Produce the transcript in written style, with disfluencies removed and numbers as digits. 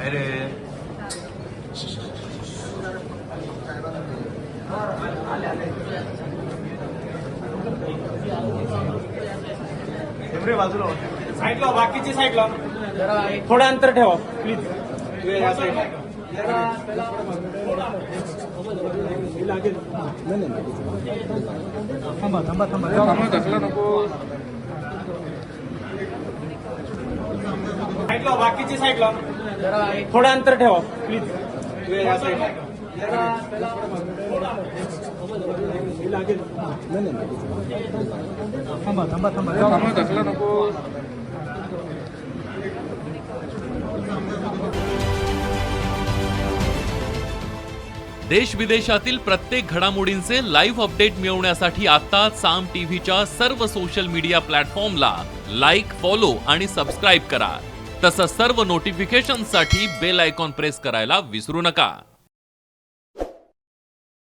अरे बाजूला साईडला बाकीची साईडला थोडं अंतर ठेवा प्लीज. थांबा थांबा थांबा ढकला नको. साईडला बाकीची साईडला थोडं अंतर ठेवा प्लीज. थांबा थांबा थांबा ढकला नको. देश विदेशातील प्रत्येक घडामोडींचे लाईव्ह अपडेट मिळवण्यासाठी आता साम टीव्हीच्या सर्व सोशल मीडिया प्लॅटफॉर्मला लाईक, फॉलो आणि सबस्क्राईब करा. तसंच सर्व नोटिफिकेशनसाठी बेल आयकॉन प्रेस करायला विसरू नका.